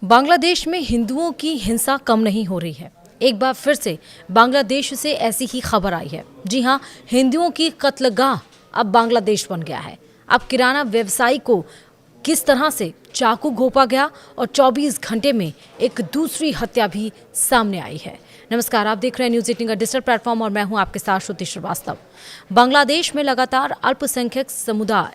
बांग्लादेश में हिंदुओं की हिंसा कम नहीं हो रही है। एक बार फिर से बांग्लादेश से ऐसी ही खबर आई है। जी हां, हिंदुओं की कत्लगाह अब बांग्लादेश बन गया है। अब किराना व्यवसायी को किस तरह से चाकू घोंपा गया और 24 घंटे में एक दूसरी हत्या भी सामने आई है। नमस्कार, आप देख रहे हैं न्यूज़ 18 का डिजिटल प्लेटफॉर्म और मैं हूं आपके साथ श्रुति श्रीवास्तव। बांग्लादेश में लगातार अल्पसंख्यक समुदाय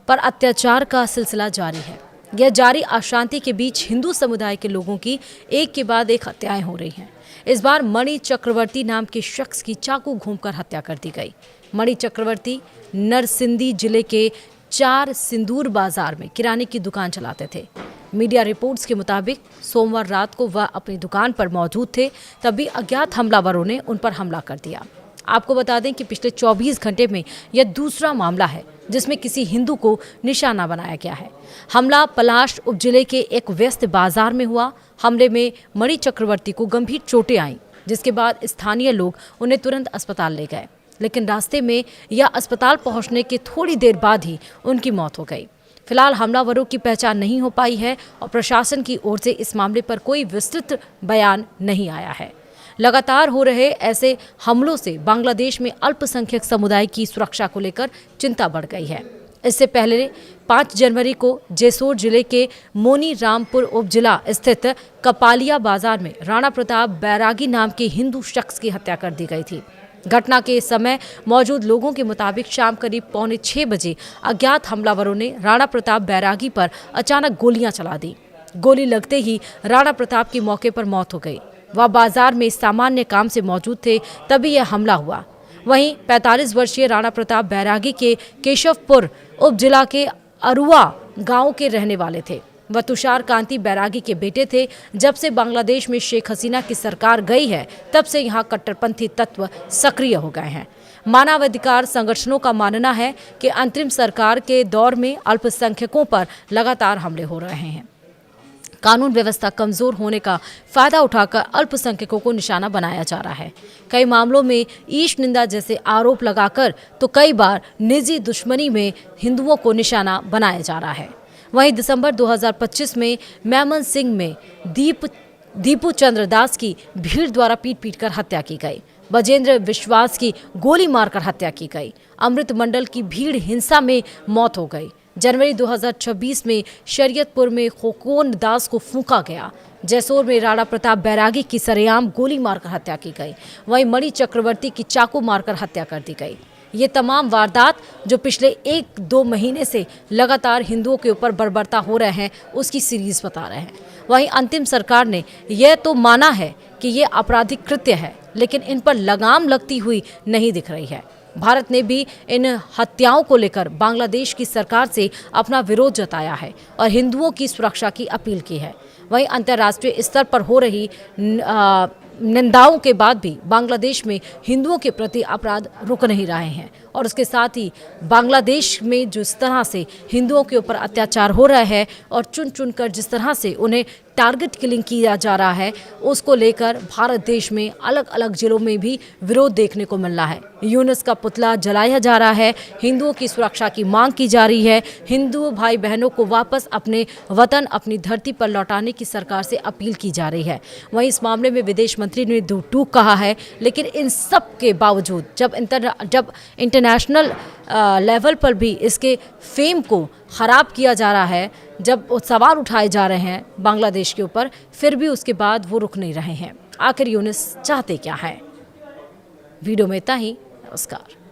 पर अत्याचार का सिलसिला जारी है। यह जारी अशांति के बीच हिंदू समुदाय के लोगों की एक के बाद एक हत्याएं हो रही हैं। इस बार मणि चक्रवर्ती नाम के शख्स की चाकू घूमकर हत्या कर दी गई। मणि चक्रवर्ती नरसिंदी जिले के 4 सिंदूर बाजार में किराने की दुकान चलाते थे। मीडिया रिपोर्ट्स के मुताबिक सोमवार रात को वह अपनी दुकान पर मौजूद थे, तभी अज्ञात हमलावरों ने उन पर हमला कर दिया। आपको बता दें कि पिछले 24 घंटे में यह दूसरा मामला है जिसमें किसी हिंदू को निशाना बनाया गया है। हमला पलाश उपजिले के एक व्यस्त बाजार में हुआ। हमले में मणि चक्रवर्ती को गंभीर चोटें आईं, जिसके बाद स्थानीय लोग उन्हें तुरंत अस्पताल ले गए, लेकिन रास्ते में या अस्पताल पहुंचने के थोड़ी देर बाद ही उनकी मौत हो गई। फिलहाल हमलावरों की पहचान नहीं हो पाई है और प्रशासन की ओर से इस मामले पर कोई विस्तृत बयान नहीं आया है। लगातार हो रहे ऐसे हमलों से बांग्लादेश में अल्पसंख्यक समुदाय की सुरक्षा को लेकर चिंता बढ़ गई है। इससे पहले 5 जनवरी को जेसोर जिले के मोनी रामपुर उपजिला स्थित कपालिया बाजार में राणा प्रताप बैरागी नाम के हिंदू शख्स की हत्या कर दी गई थी। घटना के समय मौजूद लोगों के मुताबिक शाम करीब 5:45 बजे अज्ञात हमलावरों ने राणा प्रताप बैरागी पर अचानक गोलियां चला दी। गोली लगते ही राणा प्रताप की मौके पर मौत हो गई। वह बाजार में सामान्य काम से मौजूद थे, तभी यह हमला हुआ। वहीं 45 वर्षीय राणा प्रताप बैरागी के केशवपुर उपजिला के अरुआ गांव के रहने वाले थे। वह तुषार कांति बैरागी के बेटे थे। जब से बांग्लादेश में शेख हसीना की सरकार गई है, तब से यहां कट्टरपंथी तत्व सक्रिय हो गए हैं। मानवाधिकार संगठनों का मानना है कि अंतरिम सरकार के दौर में अल्पसंख्यकों पर लगातार हमले हो रहे हैं। कानून व्यवस्था कमजोर होने का फायदा उठाकर अल्पसंख्यकों को निशाना बनाया जा रहा है। कई मामलों में ईश निंदा जैसे आरोप लगाकर तो कई बार निजी दुश्मनी में हिंदुओं को निशाना बनाया जा रहा है। वहीं दिसंबर 2025 में मैमन सिंह में दीपू चंद्र दास की भीड़ द्वारा पीट कर हत्या की गई। बजेंद्र विश्वास की गोली मारकर हत्या की गई। अमृत मंडल की भीड़ हिंसा में मौत हो गई। जनवरी 2026 में शरीयतपुर में खोकोन दास को फूंका गया। जैसोर में राणा प्रताप बैरागी की सरेआम गोली मारकर हत्या की गई। वहीं मणि चक्रवर्ती की चाकू मारकर हत्या कर दी गई। ये तमाम वारदात जो पिछले 1-2 महीने से लगातार हिंदुओं के ऊपर बर्बरता हो रहे हैं, उसकी सीरीज बता रहे हैं। वहीं अंतिम सरकार ने यह तो माना है कि ये आपराधिक कृत्य है, लेकिन इन पर लगाम लगती हुई नहीं दिख रही है। भारत ने भी इन हत्याओं को लेकर बांग्लादेश की सरकार से अपना विरोध जताया है और हिंदुओं की सुरक्षा की अपील की है। वहीं अंतर्राष्ट्रीय स्तर पर हो रही निंदाओं के बाद भी बांग्लादेश में हिंदुओं के प्रति अपराध रुक नहीं रहे हैं और उसके साथ ही बांग्लादेश में जिस तरह से हिंदुओं के ऊपर अत्याचार हो रहा है और चुन चुन कर जिस तरह से उन्हें टारगेट किलिंग किया जा रहा है, उसको लेकर भारत देश में अलग अलग जिलों में भी विरोध देखने को मिल रहा है। यूनुस का पुतला जलाया जा रहा है। हिंदुओं की सुरक्षा की मांग की जा रही है। हिंदू भाई बहनों को वापस अपने वतन, अपनी धरती पर लौटाने की सरकार से अपील की जा रही है। वहीं इस मामले में विदेश मंत्री ने दो टूक कहा है, लेकिन इन सब के बावजूद जब इंटरनेशनल लेवल पर भी इसके फेम को ख़राब किया जा रहा है, जब सवाल उठाए जा रहे हैं बांग्लादेश के ऊपर, फिर भी उसके बाद वो रुक नहीं रहे हैं। आखिर यूनुस चाहते क्या हैं? वीडियो में इतना ही। नमस्कार।